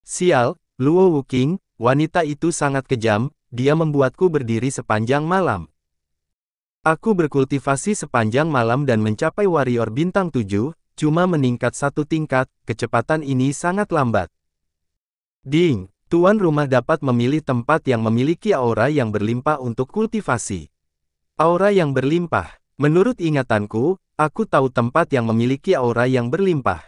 Sial, Luo Wuqing, wanita itu sangat kejam, dia membuatku berdiri sepanjang malam. Aku berkultivasi sepanjang malam dan mencapai warrior bintang 7, cuma meningkat satu tingkat, kecepatan ini sangat lambat. Ding, tuan rumah dapat memilih tempat yang memiliki aura yang berlimpah untuk kultivasi. Aura yang berlimpah. Menurut ingatanku, aku tahu tempat yang memiliki aura yang berlimpah.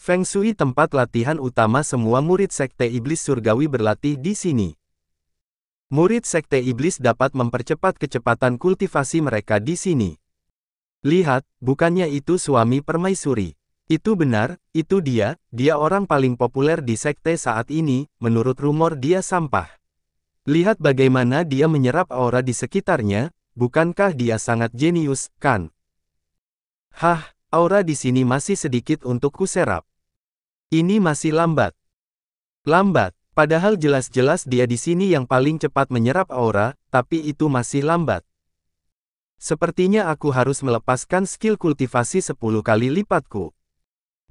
Feng Shui tempat latihan utama semua murid Sekte Iblis Surgawi berlatih di sini. Murid Sekte Iblis dapat mempercepat kecepatan kultivasi mereka di sini. Lihat, bukannya itu suami permaisuri. Itu benar, itu dia orang paling populer di sekte saat ini, menurut rumor dia sampah. Lihat bagaimana dia menyerap aura di sekitarnya, bukankah dia sangat jenius, kan? Hah, aura di sini masih sedikit untuk kuserap. Ini masih lambat. Lambat, padahal jelas-jelas dia di sini yang paling cepat menyerap aura, tapi itu masih lambat. Sepertinya aku harus melepaskan skill kultivasi 10 kali lipatku.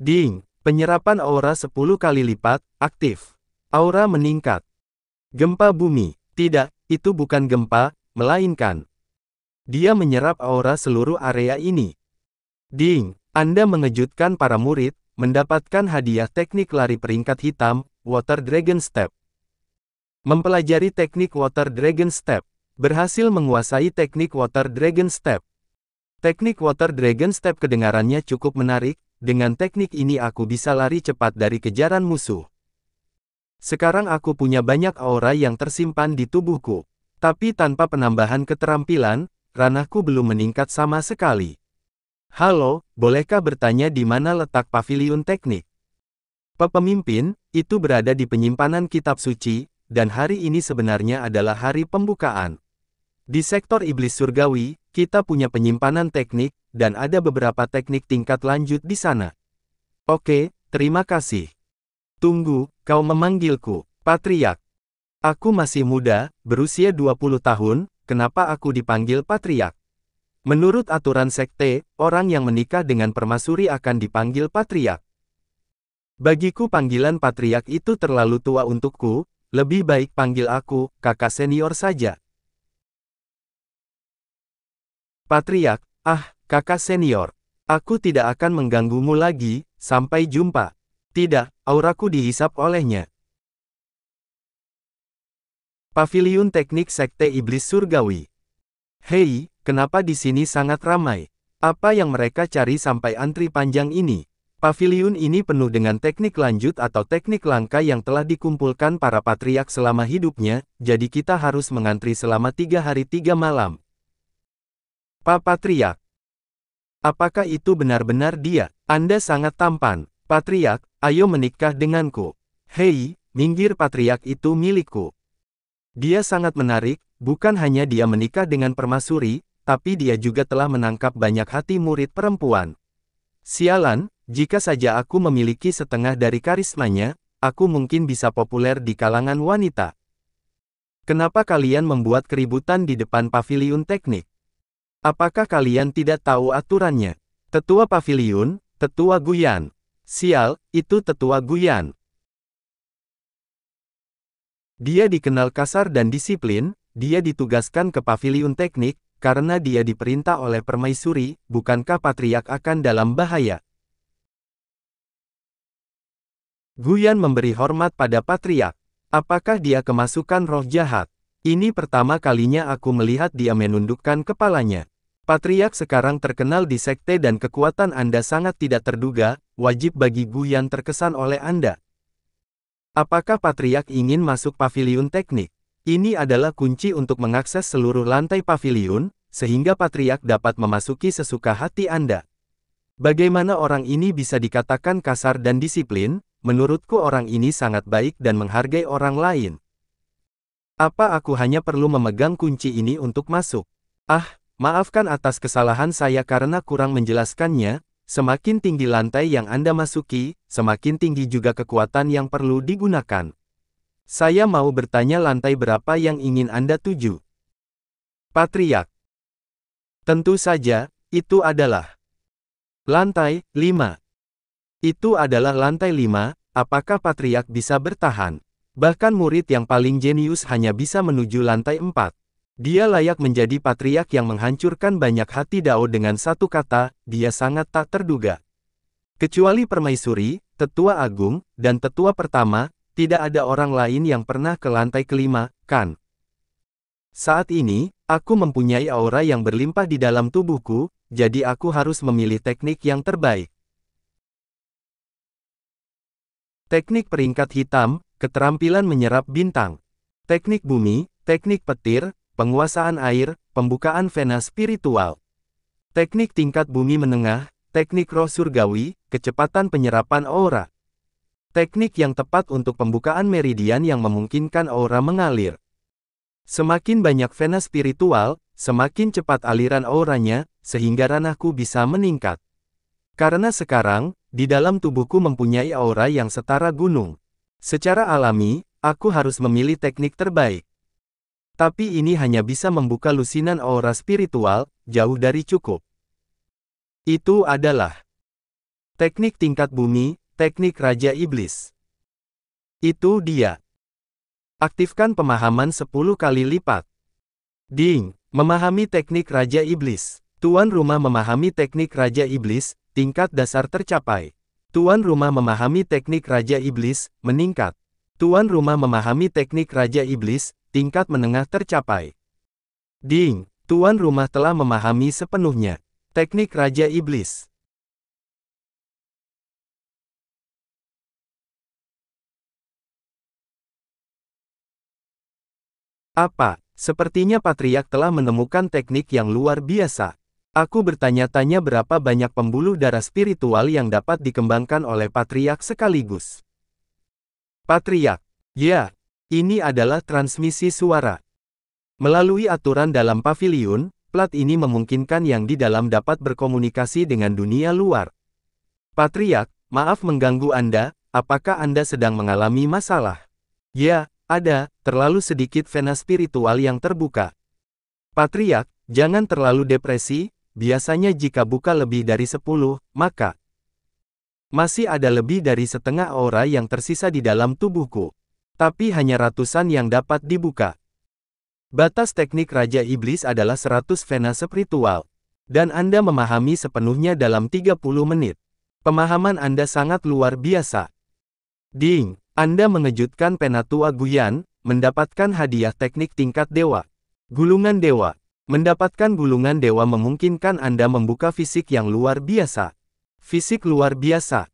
Ding, penyerapan aura 10 kali lipat, aktif. Aura meningkat. Gempa bumi. Tidak, itu bukan gempa, melainkan dia menyerap aura seluruh area ini. Ding, Anda mengejutkan para murid, mendapatkan hadiah teknik lari peringkat hitam, Water Dragon Step. Mempelajari teknik Water Dragon Step. Berhasil menguasai teknik Water Dragon Step. Teknik Water Dragon Step kedengarannya cukup menarik, dengan teknik ini aku bisa lari cepat dari kejaran musuh. Sekarang aku punya banyak aura yang tersimpan di tubuhku. Tapi tanpa penambahan keterampilan, ranahku belum meningkat sama sekali. Halo, bolehkah bertanya di mana letak paviliun teknik? Pemimpin, itu berada di penyimpanan kitab suci, dan hari ini sebenarnya adalah hari pembukaan. Di sektor iblis surgawi, kita punya penyimpanan teknik, dan ada beberapa teknik tingkat lanjut di sana. Oke, terima kasih. Tunggu, kau memanggilku, Patriark. Aku masih muda, berusia 20 tahun, kenapa aku dipanggil Patriark? Menurut aturan sekte, orang yang menikah dengan permaisuri akan dipanggil Patriark. Bagiku panggilan Patriark itu terlalu tua untukku, lebih baik panggil aku, kakak senior saja. Patriark, kakak senior. Aku tidak akan mengganggumu lagi, sampai jumpa. Tidak, auraku dihisap olehnya. Paviliun Teknik Sekte Iblis Surgawi. Hei, kenapa di sini sangat ramai? Apa yang mereka cari sampai antri panjang ini? Paviliun ini penuh dengan teknik lanjut atau teknik langka yang telah dikumpulkan para patriark selama hidupnya, jadi kita harus mengantri selama 3 hari 3 malam. Pak Patriark. Apakah itu benar-benar dia? Anda sangat tampan. Patriark, ayo menikah denganku. Hei, minggir Patriark itu milikku. Dia sangat menarik, bukan hanya dia menikah dengan permaisuri, tapi dia juga telah menangkap banyak hati murid perempuan. Sialan, jika saja aku memiliki setengah dari karismanya, aku mungkin bisa populer di kalangan wanita. Kenapa kalian membuat keributan di depan paviliun teknik? Apakah kalian tidak tahu aturannya? Tetua paviliun, Tetua Guyan. Sial, itu Tetua Guyan. Dia dikenal kasar dan disiplin, dia ditugaskan ke paviliun teknik, karena dia diperintah oleh permaisuri, bukankah Patriark akan dalam bahaya? Guyan memberi hormat pada Patriark. Apakah dia kemasukan roh jahat? Ini pertama kalinya aku melihat dia menundukkan kepalanya. Patriark sekarang terkenal di sekte dan kekuatan Anda sangat tidak terduga, wajib bagi Guyan terkesan oleh Anda. Apakah Patriark ingin masuk paviliun teknik? Ini adalah kunci untuk mengakses seluruh lantai paviliun, sehingga Patriark dapat memasuki sesuka hati Anda. Bagaimana orang ini bisa dikatakan kasar dan disiplin? Menurutku orang ini sangat baik dan menghargai orang lain. Apa aku hanya perlu memegang kunci ini untuk masuk? Maafkan atas kesalahan saya karena kurang menjelaskannya. Semakin tinggi lantai yang Anda masuki, semakin tinggi juga kekuatan yang perlu digunakan. Saya mau bertanya lantai berapa yang ingin Anda tuju? Patriark. Tentu saja, itu adalah lantai 5. Itu adalah lantai 5, apakah Patriark bisa bertahan? Bahkan murid yang paling jenius hanya bisa menuju lantai 4. Dia layak menjadi Patriark yang menghancurkan banyak hati Dao dengan satu kata, dia sangat tak terduga. Kecuali Permaisuri, Tetua Agung, dan Tetua Pertama, tidak ada orang lain yang pernah ke lantai kelima, kan? Saat ini, aku mempunyai aura yang berlimpah di dalam tubuhku, jadi aku harus memilih teknik yang terbaik. Teknik peringkat hitam, keterampilan menyerap bintang. Teknik bumi, teknik petir, penguasaan air, pembukaan vena spiritual. Teknik tingkat bumi menengah, teknik roh surgawi, kecepatan penyerapan aura. Teknik yang tepat untuk pembukaan meridian yang memungkinkan aura mengalir. Semakin banyak vena spiritual, semakin cepat aliran auranya, sehingga ranahku bisa meningkat. Karena sekarang, di dalam tubuhku mempunyai aura yang setara gunung. Secara alami, aku harus memilih teknik terbaik. Tapi ini hanya bisa membuka lusinan aura spiritual, jauh dari cukup. Itu adalah teknik tingkat bumi, teknik Raja Iblis. Itu dia. Aktifkan pemahaman 10 kali lipat. Ding, memahami teknik Raja Iblis. Tuan rumah memahami teknik Raja Iblis, tingkat dasar tercapai. Tuan rumah memahami teknik Raja Iblis, meningkat. Tuan rumah memahami teknik Raja Iblis, tingkat menengah tercapai. Ding, tuan rumah telah memahami sepenuhnya teknik Raja Iblis. Apa? Sepertinya Patriark telah menemukan teknik yang luar biasa. Aku bertanya-tanya berapa banyak pembuluh darah spiritual yang dapat dikembangkan oleh Patriark sekaligus. Patriark. Ya, ini adalah transmisi suara. Melalui aturan dalam pavilion, plat ini memungkinkan yang di dalam dapat berkomunikasi dengan dunia luar. Patriark, maaf mengganggu Anda, apakah Anda sedang mengalami masalah? Ya, ada, terlalu sedikit vena spiritual yang terbuka. Patriark, jangan terlalu depresi, biasanya jika buka lebih dari 10, maka masih ada lebih dari setengah aura yang tersisa di dalam tubuhku. Tapi hanya ratusan yang dapat dibuka. Batas teknik Raja Iblis adalah 100 vena spiritual. Dan Anda memahami sepenuhnya dalam 30 menit. Pemahaman Anda sangat luar biasa. Ding, Anda mengejutkan Penatua Guyan, mendapatkan hadiah teknik tingkat dewa. Gulungan dewa. Mendapatkan gulungan dewa memungkinkan Anda membuka fisik yang luar biasa. Fisik luar biasa.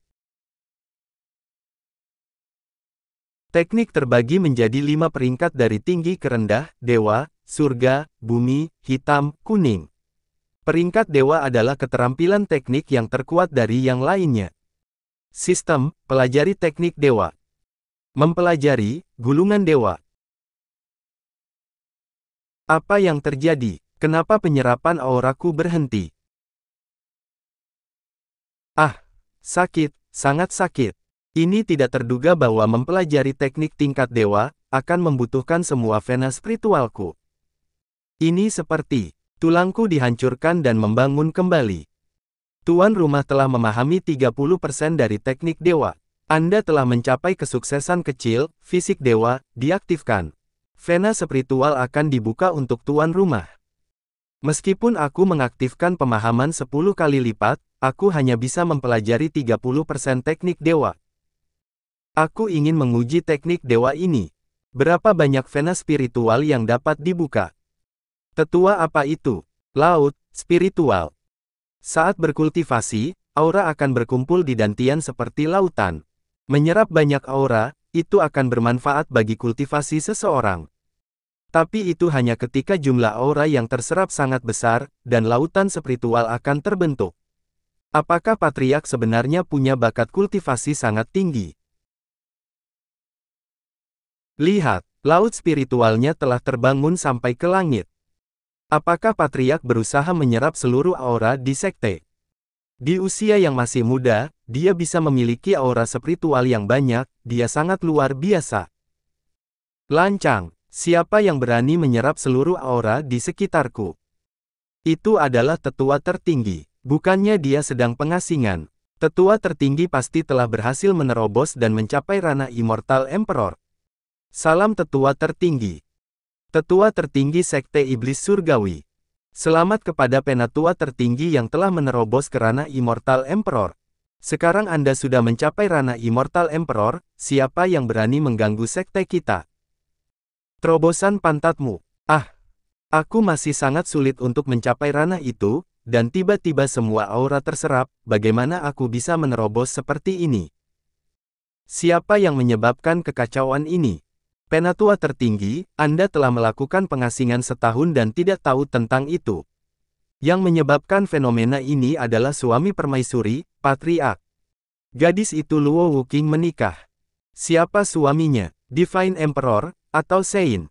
Teknik terbagi menjadi 5 peringkat dari tinggi ke rendah, dewa, surga, bumi, hitam, kuning. Peringkat dewa adalah keterampilan teknik yang terkuat dari yang lainnya. Sistem, pelajari teknik dewa. Mempelajari, gulungan dewa. Apa yang terjadi? Kenapa penyerapan auraku berhenti? Ah, sakit, sangat sakit. Ini tidak terduga bahwa mempelajari teknik tingkat dewa, akan membutuhkan semua vena spiritualku. Ini seperti, tulangku dihancurkan dan membangun kembali. Tuan rumah telah memahami 30% dari teknik dewa. Anda telah mencapai kesuksesan kecil, fisik dewa, diaktifkan. Vena spiritual akan dibuka untuk tuan rumah. Meskipun aku mengaktifkan pemahaman 10 kali lipat, aku hanya bisa mempelajari 30% teknik dewa. Aku ingin menguji teknik dewa ini. Berapa banyak vena spiritual yang dapat dibuka? Tetua apa itu? Laut, spiritual. Saat berkultivasi, aura akan berkumpul di dantian seperti lautan. Menyerap banyak aura, itu akan bermanfaat bagi kultivasi seseorang. Tapi itu hanya ketika jumlah aura yang terserap sangat besar, dan lautan spiritual akan terbentuk. Apakah Patriark sebenarnya punya bakat kultivasi sangat tinggi? Lihat, laut spiritualnya telah terbangun sampai ke langit. Apakah Patriark berusaha menyerap seluruh aura di sekte? Di usia yang masih muda, dia bisa memiliki aura spiritual yang banyak, dia sangat luar biasa. Lancang, siapa yang berani menyerap seluruh aura di sekitarku? Itu adalah tetua tertinggi, bukannya dia sedang pengasingan. Tetua tertinggi pasti telah berhasil menerobos dan mencapai ranah Immortal Emperor. Salam Tetua tertinggi. Tetua tertinggi Sekte Iblis Surgawi. Selamat kepada Penatua tertinggi yang telah menerobos ke ranah Immortal Emperor. Sekarang Anda sudah mencapai ranah Immortal Emperor, siapa yang berani mengganggu sekte kita? Terobosan pantatmu. Aku masih sangat sulit untuk mencapai ranah itu, dan tiba-tiba semua aura terserap, bagaimana aku bisa menerobos seperti ini? Siapa yang menyebabkan kekacauan ini? Penatua tertinggi, Anda telah melakukan pengasingan setahun dan tidak tahu tentang itu. Yang menyebabkan fenomena ini adalah suami permaisuri, Patriark. Gadis itu Luo Wuqing menikah. Siapa suaminya? Divine Emperor, atau Sein?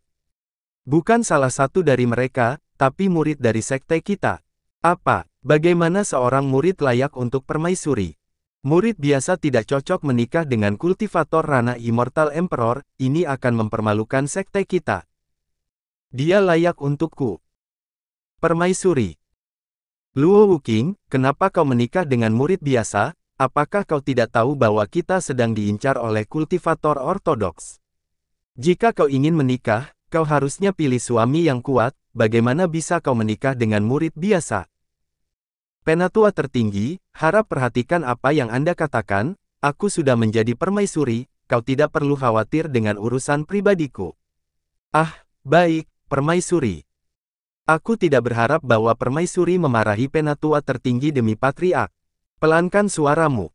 Bukan salah satu dari mereka, tapi murid dari sekte kita. Bagaimana seorang murid layak untuk permaisuri? Murid biasa tidak cocok menikah dengan kultivator ranah Immortal Emperor, ini akan mempermalukan sekte kita. Dia layak untukku. Permaisuri. Luo Wuqing, kenapa kau menikah dengan murid biasa? Apakah kau tidak tahu bahwa kita sedang diincar oleh kultivator ortodoks? Jika kau ingin menikah, kau harusnya pilih suami yang kuat, bagaimana bisa kau menikah dengan murid biasa? Penatua tertinggi, harap perhatikan apa yang Anda katakan, aku sudah menjadi permaisuri, kau tidak perlu khawatir dengan urusan pribadiku. Baik, permaisuri. Aku tidak berharap bahwa permaisuri memarahi penatua tertinggi demi Patriark. Pelankan suaramu.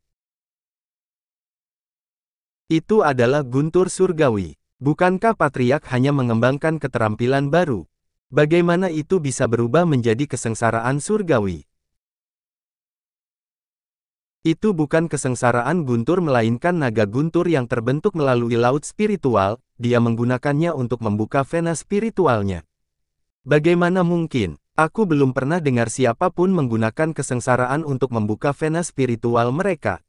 Itu adalah guntur surgawi. Bukankah Patriark hanya mengembangkan keterampilan baru? Bagaimana itu bisa berubah menjadi kesengsaraan surgawi? Itu bukan kesengsaraan guntur melainkan naga guntur yang terbentuk melalui laut spiritual, dia menggunakannya untuk membuka vena spiritualnya. Bagaimana mungkin? Aku belum pernah dengar siapapun menggunakan kesengsaraan untuk membuka vena spiritual mereka.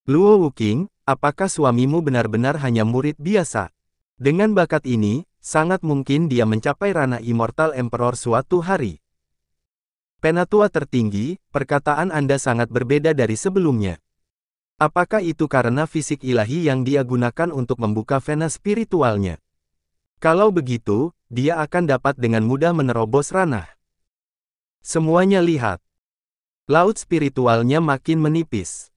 Luo Wuqing, apakah suamimu benar-benar hanya murid biasa? Dengan bakat ini, sangat mungkin dia mencapai ranah Immortal Emperor suatu hari. Penatua tertinggi, perkataan Anda sangat berbeda dari sebelumnya. Apakah itu karena fisik ilahi yang dia gunakan untuk membuka vena spiritualnya? Kalau begitu, dia akan dapat dengan mudah menerobos ranah. Semuanya lihat. Laut spiritualnya makin menipis.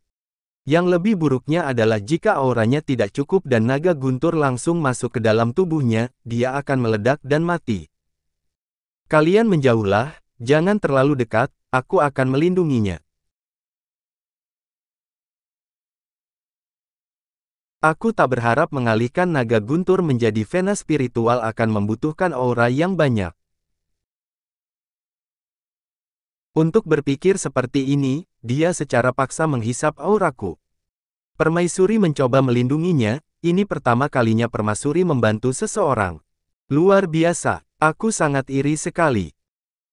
Yang lebih buruknya adalah jika auranya tidak cukup dan naga guntur langsung masuk ke dalam tubuhnya, dia akan meledak dan mati. Kalian menjauhlah. Jangan terlalu dekat, aku akan melindunginya. Aku tak berharap mengalihkan naga guntur menjadi vena spiritual akan membutuhkan aura yang banyak. Untuk berpikir seperti ini, dia secara paksa menghisap auraku. Permaisuri mencoba melindunginya, ini pertama kalinya permaisuri membantu seseorang. Luar biasa, aku sangat iri sekali.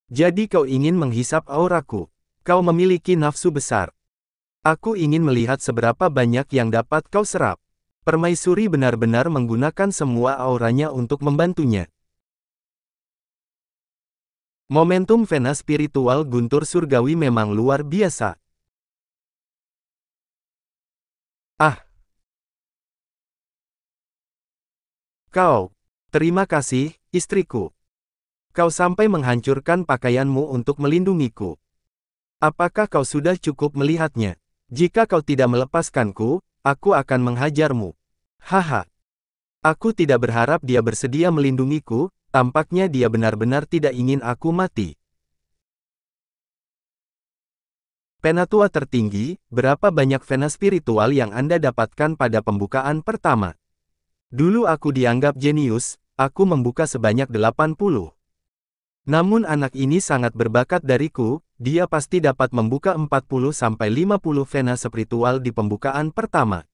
Jadi kau ingin menghisap auraku. Kau memiliki nafsu besar. Aku ingin melihat seberapa banyak yang dapat kau serap. Permaisuri benar-benar menggunakan semua auranya untuk membantunya. Momentum vena spiritual guntur surgawi memang luar biasa. Terima kasih, istriku. Kau sampai menghancurkan pakaianmu untuk melindungiku. Apakah kau sudah cukup melihatnya? Jika kau tidak melepaskanku, aku akan menghajarmu. Aku tidak berharap dia bersedia melindungiku, tampaknya dia benar-benar tidak ingin aku mati. Penatua tertinggi, berapa banyak vena spiritual yang Anda dapatkan pada pembukaan pertama? Dulu aku dianggap jenius, aku membuka sebanyak 80. Namun anak ini sangat berbakat dariku, dia pasti dapat membuka 40-50 vena spiritual di pembukaan pertama.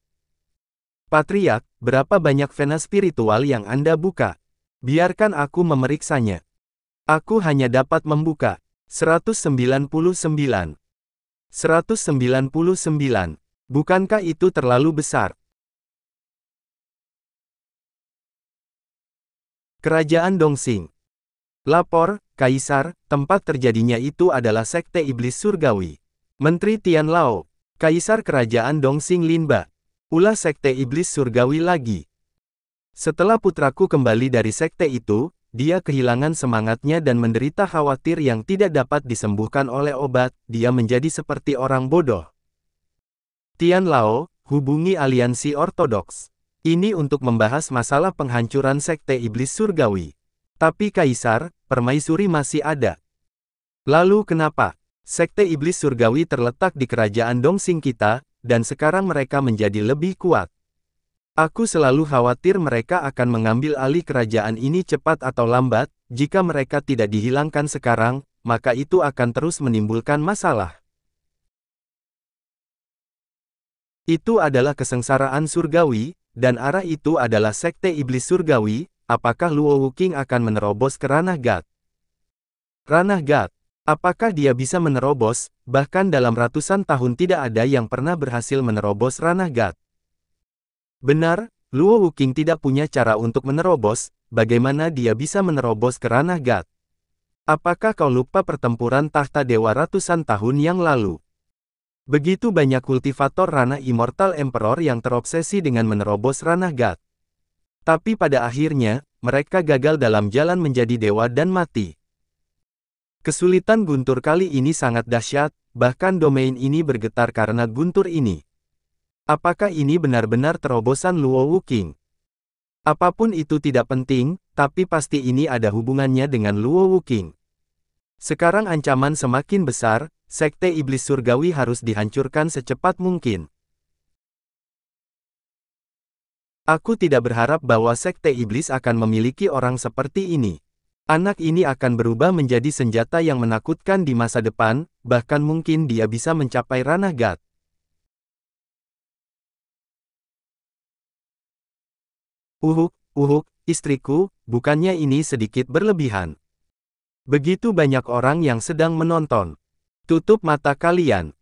Patriark, berapa banyak vena spiritual yang Anda buka? Biarkan aku memeriksanya. Aku hanya dapat membuka 199. 199. Bukankah itu terlalu besar? Kerajaan Dongxing. Lapor, Kaisar, tempat terjadinya itu adalah Sekte Iblis Surgawi. Menteri Tian Lao. Kaisar Kerajaan Dongxing Linba. Ulah Sekte Iblis Surgawi lagi. Setelah putraku kembali dari sekte itu, dia kehilangan semangatnya dan menderita khawatir yang tidak dapat disembuhkan oleh obat, dia menjadi seperti orang bodoh. Tian Lao, hubungi aliansi ortodoks. Ini untuk membahas masalah penghancuran Sekte Iblis Surgawi. Tapi Kaisar, permaisuri masih ada. Lalu kenapa? Sekte Iblis Surgawi terletak di kerajaan Dongxing kita, dan sekarang mereka menjadi lebih kuat. Aku selalu khawatir mereka akan mengambil alih kerajaan ini cepat atau lambat. Jika mereka tidak dihilangkan sekarang, maka itu akan terus menimbulkan masalah. Itu adalah kesengsaraan surgawi, dan arah itu adalah Sekte Iblis Surgawi. Apakah Luo Wuqing akan menerobos ke ranah God? Ranah God. Apakah dia bisa menerobos? Bahkan dalam ratusan tahun tidak ada yang pernah berhasil menerobos ranah God. Benar, Luo Wuqing tidak punya cara untuk menerobos. Bagaimana dia bisa menerobos ke ranah God? Apakah kau lupa pertempuran tahta dewa ratusan tahun yang lalu? Begitu banyak kultivator ranah Immortal Emperor yang terobsesi dengan menerobos ranah God. Tapi pada akhirnya, mereka gagal dalam jalan menjadi dewa dan mati. Kesulitan guntur kali ini sangat dahsyat, bahkan domain ini bergetar karena guntur ini. Apakah ini benar-benar terobosan Luo Wuqing? Apapun itu tidak penting, tapi pasti ini ada hubungannya dengan Luo Wuqing. Sekarang ancaman semakin besar, Sekte Iblis Surgawi harus dihancurkan secepat mungkin. Aku tidak berharap bahwa Sekte Iblis akan memiliki orang seperti ini. Anak ini akan berubah menjadi senjata yang menakutkan di masa depan, bahkan mungkin dia bisa mencapai ranah God. Istriku, bukannya ini sedikit berlebihan? Begitu banyak orang yang sedang menonton. Tutup mata kalian.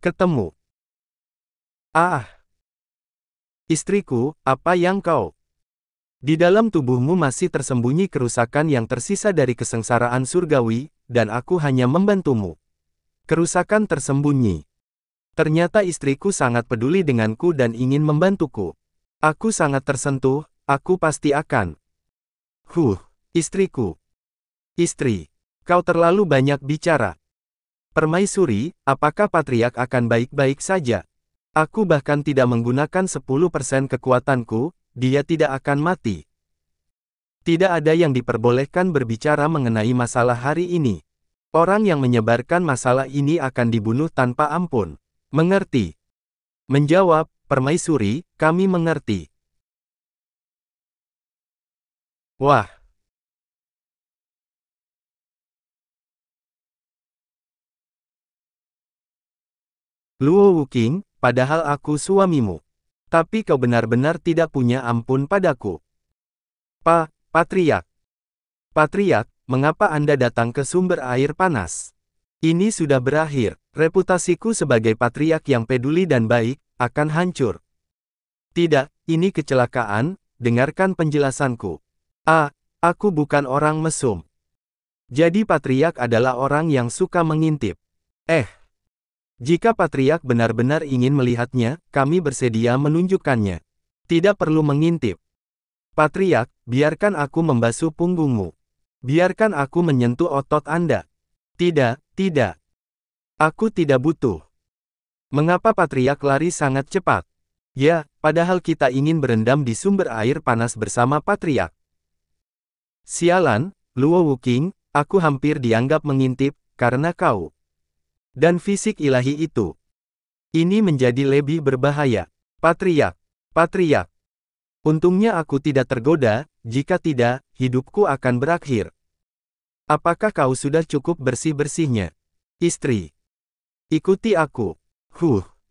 Ketemu. Istriku, apa yang kau? Di dalam tubuhmu masih tersembunyi kerusakan yang tersisa dari kesengsaraan surgawi, dan aku hanya membantumu. Kerusakan tersembunyi. Ternyata istriku sangat peduli denganku dan ingin membantuku. Aku sangat tersentuh, aku pasti akan. Istriku. Istri, kau terlalu banyak bicara. Permaisuri, apakah Patriark akan baik-baik saja? Aku bahkan tidak menggunakan 10% kekuatanku, dia tidak akan mati. Tidak ada yang diperbolehkan berbicara mengenai masalah hari ini. Orang yang menyebarkan masalah ini akan dibunuh tanpa ampun. Mengerti? Menjawab, Permaisuri, kami mengerti. Wah. Luo Wuqing, padahal aku suamimu. Tapi kau benar-benar tidak punya ampun padaku. Patriark. Patriark, mengapa Anda datang ke sumber air panas? Ini sudah berakhir. Reputasiku sebagai patriark yang peduli dan baik, akan hancur. Tidak, ini kecelakaan, dengarkan penjelasanku. Aku bukan orang mesum. Jadi patriark adalah orang yang suka mengintip. Jika patriark benar-benar ingin melihatnya, kami bersedia menunjukkannya. Tidak perlu mengintip. Patriark, biarkan aku membasuh punggungmu. Biarkan aku menyentuh otot Anda. Tidak. Aku tidak butuh. Mengapa patriark lari sangat cepat? Ya, padahal kita ingin berendam di sumber air panas bersama patriark. Sialan, Luo Wuqing, aku hampir dianggap mengintip, karena kau. Dan fisik ilahi itu. Ini menjadi lebih berbahaya. Patriark. Untungnya aku tidak tergoda, jika tidak, hidupku akan berakhir. Apakah kau sudah cukup bersih-bersihnya? Istri. Ikuti aku.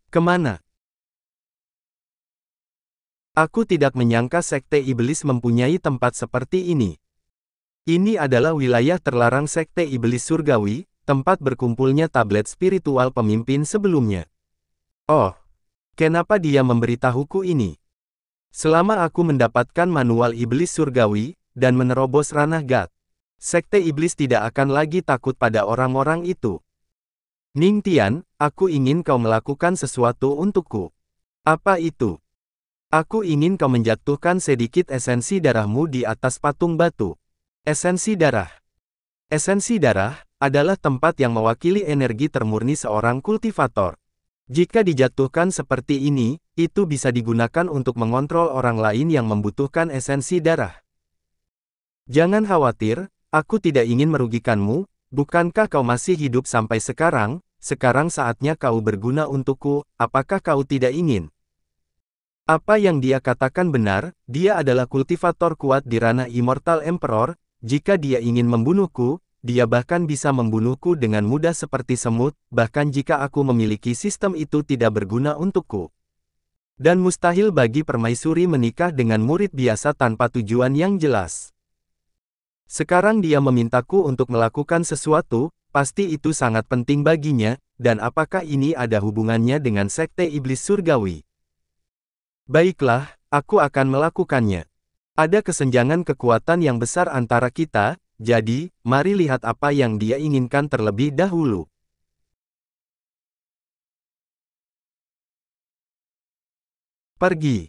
Kemana? Aku tidak menyangka Sekte Iblis mempunyai tempat seperti ini. Ini adalah wilayah terlarang Sekte Iblis Surgawi, tempat berkumpulnya tablet spiritual pemimpin sebelumnya. Kenapa dia memberitahuku ini? Selama aku mendapatkan manual Iblis Surgawi, dan menerobos ranah God, Sekte Iblis tidak akan lagi takut pada orang-orang itu. Ning Tian, aku ingin kau melakukan sesuatu untukku. Apa itu? Aku ingin kau menjatuhkan sedikit esensi darahmu di atas patung batu. Esensi darah. Esensi darah adalah tempat yang mewakili energi termurni seorang kultivator. Jika dijatuhkan seperti ini, itu bisa digunakan untuk mengontrol orang lain yang membutuhkan esensi darah. Jangan khawatir, aku tidak ingin merugikanmu. Bukankah kau masih hidup sampai sekarang? Sekarang saatnya kau berguna untukku, apakah kau tidak ingin? Apa yang dia katakan benar, dia adalah kultivator kuat di ranah Immortal Emperor. Jika dia ingin membunuhku, dia bahkan bisa membunuhku dengan mudah seperti semut, bahkan jika aku memiliki sistem itu tidak berguna untukku. Dan mustahil bagi permaisuri menikah dengan murid biasa tanpa tujuan yang jelas. Sekarang dia memintaku untuk melakukan sesuatu, pasti itu sangat penting baginya, dan apakah ini ada hubungannya dengan Sekte Iblis Surgawi? Baiklah, aku akan melakukannya. Ada kesenjangan kekuatan yang besar antara kita, jadi, mari lihat apa yang dia inginkan terlebih dahulu. Pergi.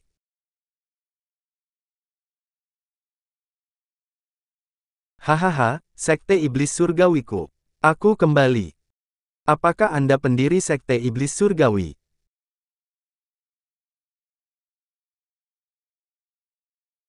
Hahaha, Sekte Iblis Surgawiku. Aku kembali. Apakah Anda pendiri Sekte Iblis Surgawi?